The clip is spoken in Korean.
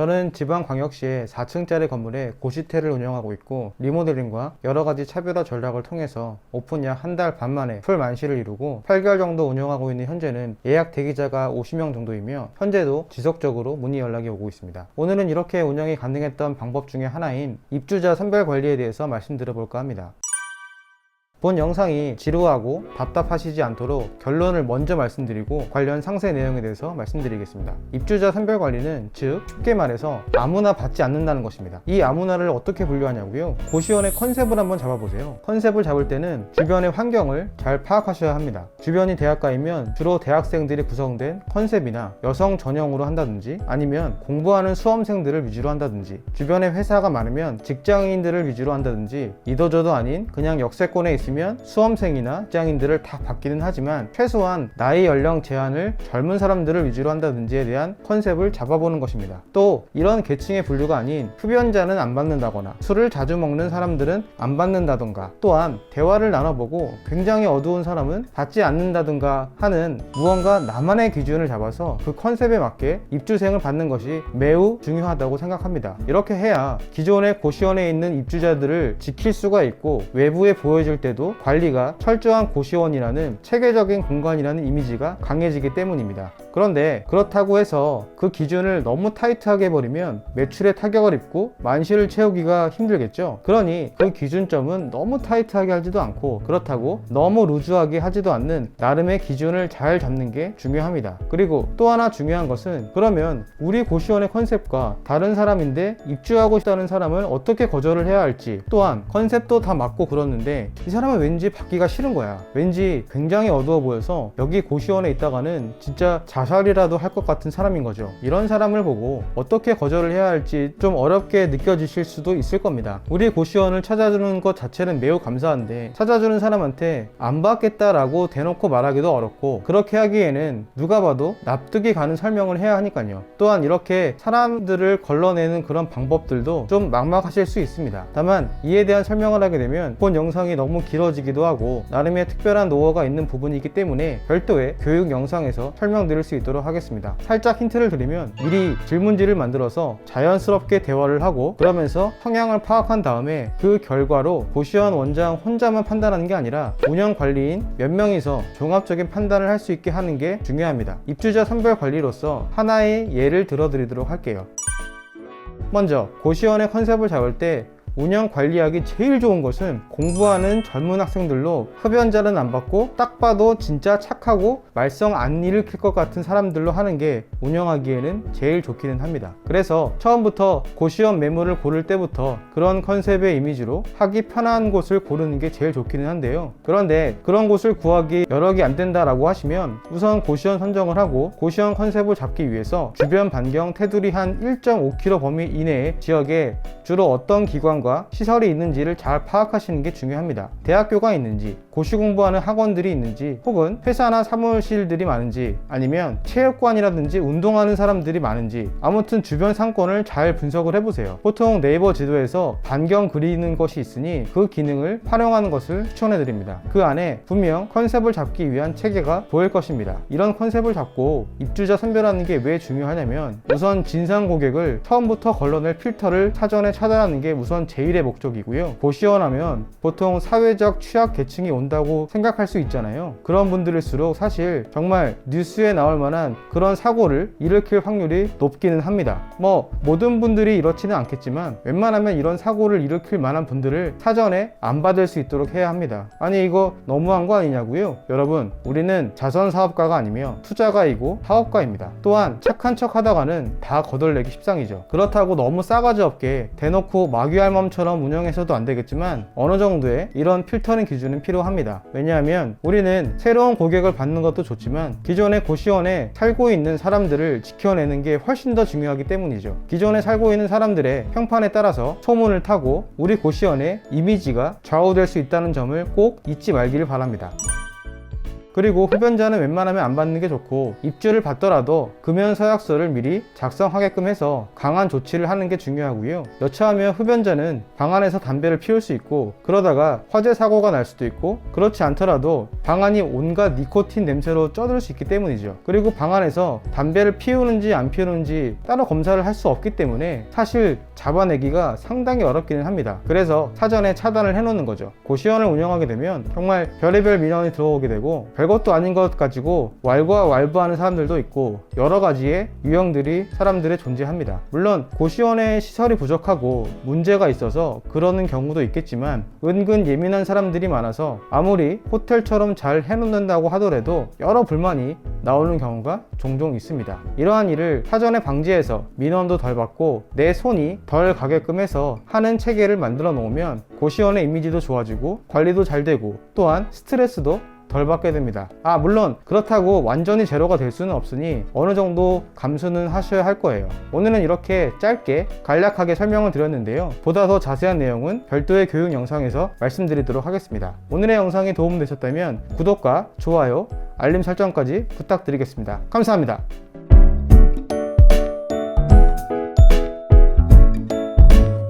저는 지방광역시의 4층짜리 건물에 고시텔을 운영하고 있고 리모델링과 여러가지 차별화 전략을 통해서 오픈 약 한 달 반 만에 풀 만시를 이루고 8개월 정도 운영하고 있는 현재는 예약 대기자가 50명 정도이며 현재도 지속적으로 문의 연락이 오고 있습니다. 오늘은 이렇게 운영이 가능했던 방법 중에 하나인 입주자 선별 관리에 대해서 말씀드려 볼까 합니다. 본 영상이 지루하고 답답하시지 않도록 결론을 먼저 말씀드리고 관련 상세 내용에 대해서 말씀드리겠습니다. 입주자 선별 관리는 즉 쉽게 말해서 아무나 받지 않는다는 것입니다. 이 아무나를 어떻게 분류하냐고요? 고시원의 컨셉을 한번 잡아보세요. 컨셉을 잡을 때는 주변의 환경을 잘 파악하셔야 합니다. 주변이 대학가이면 주로 대학생들이 구성된 컨셉이나 여성 전형으로 한다든지 아니면 공부하는 수험생들을 위주로 한다든지 주변에 회사가 많으면 직장인들을 위주로 한다든지 이도저도 아닌 그냥 역세권에 있으면 수험생이나 직장인들을 다 받기는 하지만 최소한 나이 연령 제한을 젊은 사람들을 위주로 한다든지에 대한 컨셉을 잡아보는 것입니다. 또 이런 계층의 분류가 아닌 흡연자는 안 받는다거나 술을 자주 먹는 사람들은 안 받는다던가 또한 대화를 나눠보고 굉장히 어두운 사람은 받지 않는다든가 하는 무언가 나만의 기준을 잡아서 그 컨셉에 맞게 입주생을 받는 것이 매우 중요하다고 생각합니다. 이렇게 해야 기존의 고시원에 있는 입주자들을 지킬 수가 있고 외부에 보여줄 때도 관리가 철저한 고시원이라는 체계적인 공간이라는 이미지가 강해지기 때문입니다. 그런데 그렇다고 해서 그 기준을 너무 타이트하게 해버리면 매출에 타격을 입고 만시를 채우기가 힘들겠죠. 그러니 그 기준점은 너무 타이트하게 하지도 않고 그렇다고 너무 루즈하게 하지도 않는 나름의 기준을 잘 잡는 게 중요합니다. 그리고 또 하나 중요한 것은 그러면 우리 고시원의 컨셉과 다른 사람인데 입주하고 싶다는 사람을 어떻게 거절을 해야 할지 또한 컨셉도 다 맞고 그러는데 이 사람은 왠지 받기가 싫은 거야. 왠지 굉장히 어두워 보여서 여기 고시원에 있다가는 진짜 자살이라도 할 것 같은 사람인 거죠. 이런 사람을 보고 어떻게 거절을 해야 할지 좀 어렵게 느껴지실 수도 있을 겁니다. 우리 고시원을 찾아주는 것 자체는 매우 감사한데 찾아주는 사람한테 안 받겠다라고 대놓고 말하기도 어렵고 그렇게 하기에는 누가 봐도 납득이 가는 설명을 해야 하니까요. 또한 이렇게 사람들을 걸러내는 그런 방법들도 좀 막막하실 수 있습니다. 다만 이에 대한 설명을 하게 되면 본 영상이 너무 길어지기도 하고 나름의 특별한 노하우가 있는 부분이기 때문에 별도의 교육 영상에서 설명드릴 수 있도록 하겠습니다. 살짝 힌트를 드리면 미리 질문지를 만들어서 자연스럽게 대화를 하고 그러면서 성향을 파악한 다음에 그 결과로 고시원 원장 혼자만 판단하는 게 아니라 운영관리인 몇 명이서 종합적인 판단을 할 수 있게 하는 게 중요합니다. 입주자 선별 관리로서 하나의 예를 들어드리도록 할게요. 먼저 고시원의 컨셉을 잡을 때 운영 관리하기 제일 좋은 것은 공부하는 젊은 학생들로 흡연자는 안 받고 딱 봐도 진짜 착하고 말썽 안 일으킬 것 같은 사람들로 하는 게 운영하기에는 제일 좋기는 합니다. 그래서 처음부터 고시원 매물을 고를 때부터 그런 컨셉의 이미지로 하기 편한 곳을 고르는 게 제일 좋기는 한데요. 그런데 그런 곳을 구하기 여력이 안 된다라고 하시면 우선 고시원 선정을 하고 고시원 컨셉을 잡기 위해서 주변 반경 테두리 한 1.5km 범위 이내의 지역에 주로 어떤 기관과 시설이 있는지를 잘 파악하시는 게 중요합니다. 대학교가 있는지, 고시 공부하는 학원들이 있는지, 혹은 회사나 사무실들이 많은지, 아니면 체육관이라든지 운동하는 사람들이 많은지, 아무튼 주변 상권을 잘 분석을 해보세요. 보통 네이버 지도에서 반경 그리는 것이 있으니 그 기능을 활용하는 것을 추천해드립니다. 그 안에 분명 컨셉을 잡기 위한 체계가 보일 것입니다. 이런 컨셉을 잡고 입주자 선별하는 게 왜 중요하냐면 우선 진상 고객을 처음부터 걸러낼 필터를 사전에 차단하는 게 우선 제일의 목적이고요. 고시원 하면 보통 사회적 취약 계층이 온다고 생각할 수 있잖아요. 그런 분들일수록 사실 정말 뉴스에 나올 만한 그런 사고를 일으킬 확률이 높기는 합니다. 모든 분들이 이렇지는 않겠지만 웬만하면 이런 사고를 일으킬 만한 분들을 사전에 안 받을 수 있도록 해야 합니다. 아니 이거 너무한 거 아니냐고요? 여러분, 우리는 자선 사업가가 아니며 투자가이고 사업가입니다. 또한 착한 척 하다가는 다 거덜내기 십상이죠. 그렇다고 너무 싸가지 없게 대놓고 마귀알몸처럼 운영해서도 안 되겠지만 어느 정도의 이런 필터링 기준은 필요합니다. 왜냐하면 우리는 새로운 고객을 받는 것도 좋지만 기존의 고시원에 살고 있는 사람들을 지켜내는 게 훨씬 더 중요하기 때문이죠. 기존에 살고 있는 사람들의 평판에 따라서 소문을 타고 우리 고시원의 이미지가 좌우될 수 있다는 점을 꼭 잊지 말기를 바랍니다. 그리고 흡연자는 웬만하면 안 받는 게 좋고, 입주를 받더라도 금연 서약서를 미리 작성하게끔 해서 강한 조치를 하는 게 중요하고요. 여차하면 흡연자는 방 안에서 담배를 피울 수 있고, 그러다가 화재 사고가 날 수도 있고, 그렇지 않더라도 방 안이 온갖 니코틴 냄새로 쪄들 수 있기 때문이죠. 그리고 방 안에서 담배를 피우는지 안 피우는지 따로 검사를 할 수 없기 때문에 사실 잡아내기가 상당히 어렵기는 합니다. 그래서 사전에 차단을 해놓는 거죠. 고시원을 운영하게 되면 정말 별의별 민원이 들어오게 되고, 별것도 아닌 것 가지고 왈가왈부하는 사람들도 있고, 여러 가지의 유형들이 사람들의 존재합니다. 물론 고시원의 시설이 부족하고 문제가 있어서 그러는 경우도 있겠지만, 은근 예민한 사람들이 많아서 아무리 호텔처럼 잘 해놓는다고 하더라도 여러 불만이 나오는 경우가 종종 있습니다. 이러한 일을 사전에 방지해서 민원도 덜 받고 내 손이 덜 가게끔 해서 하는 체계를 만들어 놓으면 고시원의 이미지도 좋아지고 관리도 잘 되고, 또한 스트레스도 덜 받게 됩니다. 물론 그렇다고 완전히 제로가 될 수는 없으니 어느 정도 감수는 하셔야 할 거예요. 오늘은 이렇게 짧게 간략하게 설명을 드렸는데요. 보다 더 자세한 내용은 별도의 교육 영상에서 말씀드리도록 하겠습니다. 오늘의 영상이 도움되셨다면 구독과 좋아요, 알림 설정까지 부탁드리겠습니다. 감사합니다.